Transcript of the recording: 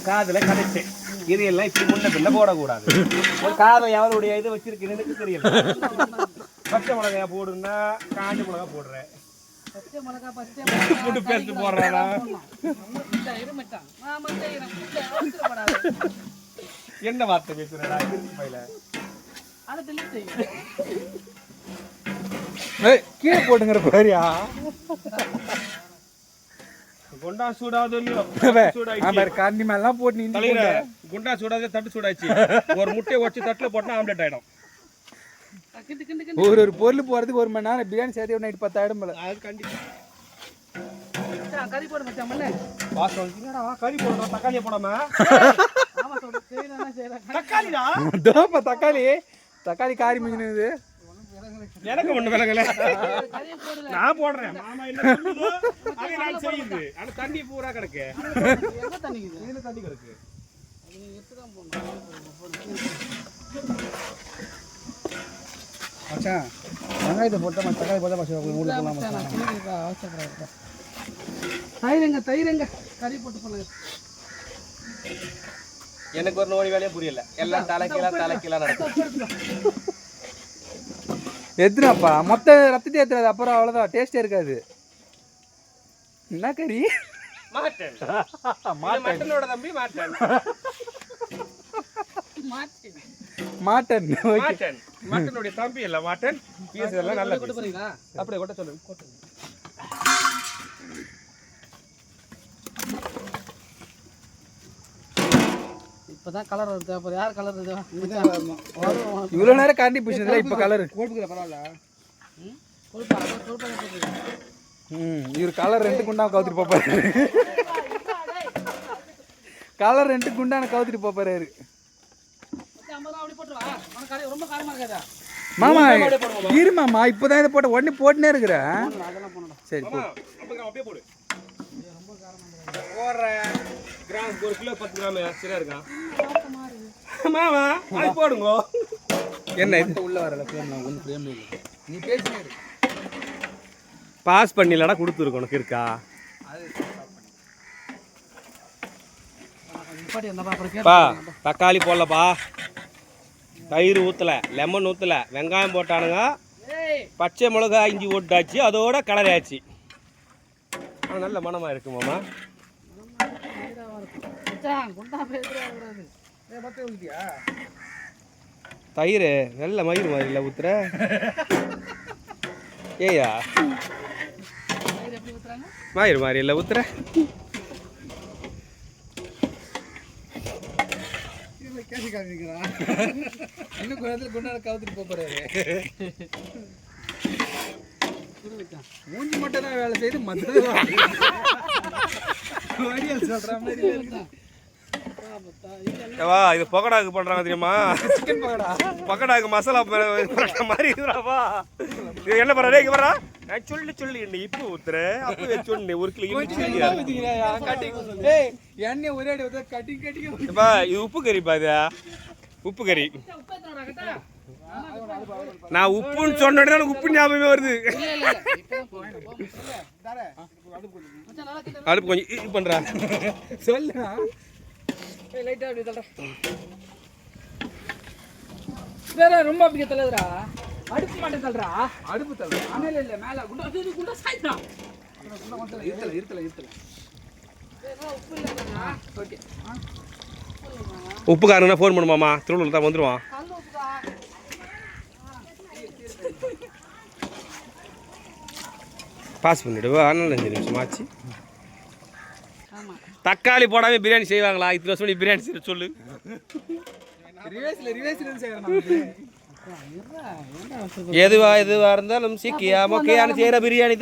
காதுல கதைச்சேன் இதெல்லாம் இப்படி முன்ன பின்ன போடக்கூடாது ஒரு காரம் எவருடைய இது வச்சிருக்குன்னு எனக்கு தெரியல பச்சை மிளகாய் போடுன்னா காஞ்ச மிளகாய் போடுறேன் புட்டு பேஸ்ட் போடுறானா என்ன வார்த்தை பேசுறா கீழே போட்டுங்கிற பாரியா குண்டா சூடாவது கண்ணி மேலாம் போட்டு குண்டா சூடாது தட்டு சூடாச்சு ஒரு முட்டையை வச்சு தட்டுல போட்டா ஆம்லெட் ஆயிடும் ஒரு பொருள் போறதுக்கு 1 மணி நேரம் பிரியாணி சேர்த்து நைட் 10,000 போல அது கண்டிப்பா கறி போட மச்சான் மண்ணே வாசம் வந்துடா கறி போடணும் தக்காளியை போடாம ஆமா சொல்ற செய்யறானே செய்யறான் தக்காளிடா தோப்ப தக்காளி காரி மிஞ்சினது எனக்கு ஒண்ணு விலங்கல கறியை போடல நான் போடுறேன் மாமா என்ன சொல்லுதோ அதை நான் செய்யுது ஆனா தண்ணி பூரா கிடக்கு எங்க தண்ணிக்குது இதுல தண்ணி கிடக்கு அது நீ எடுத்து தான் போடணும் மச்சான் வெங்காயத்தை போட்டா தக்காளி போட்டா மச்சான் உள்ள போலாம் மச்சான் அவசரப்படாத தயிரங்க கறி போட்டு பண்ணுங்க எனக்கு ஒரு நோடி வேலையே புரியல எல்லாம் தலைக்கீழா நடக்கும் எதுனாப்பா மொத்த ரத்தத்தை ஏத்துறது அப்புறம் அவ்வளவுதான் டேஸ்டே இருக்காது என்ன கறி மாட்டனோட தம்பி மாட்டன் மாட்டனுடைய தம்பி இல்ல மாட்டன் பீஸ் எல்லாம் நல்லா கொட்ட போறீங்களா அப்படியே கொட்ட சொல்லுங்க இப்பதான் கலர் வருது அப்புறம் யார் கலர் வருது இவ்வளவு நேரம் காண்டி பிடிச்சதுல இப்ப கலர் கொழுப்புக்குற பரவாயில்ல இவர் கலர் 2 குண்டான கவுத்திட்டு போப்பாரு கலர் 2 குண்டான கவுத்திட்டு போப்பாரு மாமா இரு மாமா இப்பதான் இதை போட்ட உடனே போட்டுனே இருக்கிறேன் சரி போ அப்படியே போடு போடுறேன் கிராம் 1 கிலோ 10 கிராம் சரியா இருக்கா மாமா அது போடுங்க என்ன இது உள்ள வரல ஃப்ரேம் நான் ஒன்னு ஃப்ரேம் இல்ல நீ பேசினே இரு பாஸ் பண்ணிலடா கொடுத்துருக்கு உனக்கு இருக்கா பா தக்காளி போடலப்பா தயிர் ஊற்றல லெமன் ஊற்றல வெங்காயம் போட்டானுங்க பச்சை மிளகா இஞ்சி போட்டாச்சு அதோட கலர் ஆச்சு ஆனால் நல்ல மனமாக இருக்கு மாமா தயிர் நல்ல மயிர் மாதிரி இல்லை ஊத்துற ஏயா மயிர் மாதிரி இல்லை ஊத்துற இன்னும் கொஞ்சத்துல குண்டான கவுத்திட்டு போறாரு மூஞ்சி மட்டும் தான் வேலை செய்து மற்றது சொல்ற மாதிரி இது பக்கடாக்கு பண்றாங்க தெரியுமா சிக்கன் பக்கடா பக்கடாக்கு மசாலா மாதிரி இதுடாப்பா இது என்ன பண்ற இங்க வர்றா நான் சொல்லி இப்போ ஊத்துற அப்பவே சொன்னேன் 1 கிலோ எண்ணெய் ஒரே அடி ஊத்த கட்டிங் இது உப்பு கறி பாது உப்பு கறி நான் உப்புன்னு சொன்னோட எனக்கு உப்பு ஞாபகமே வருது அடுப்பு கொஞ்சம் இது பண்றா சொல்லுடா லைட்டா அப்படி தள்ளுடா வேற ரொம்ப அப்படி தள்ளுதுடா அடுப்பு மாட்டே தள்ளுடா அடுப்பு தள்ளு அனல் இல்ல மேல குண்டா சாய்டா இருத்தல உப்பு இல்லடா ஓகே உப்புக்காரங்கன்னா ஃபோன் பண்ணுமாமா திருவள்ளூர் தான் வந்துடுவான் கல் உப்புடா பாஸ் பண்ணிவிடுவா 5 நிமிஷம் ஆச்சு தக்காளி போடாமல் பிரியாணி செய்வாங்களா இத்தனை வருஷம் நீ பிரியாணி செய்ய சொல்லு எதுவா இருந்தாலும் சீக்கியா மொக்கையான செய்கிற பிரியாணி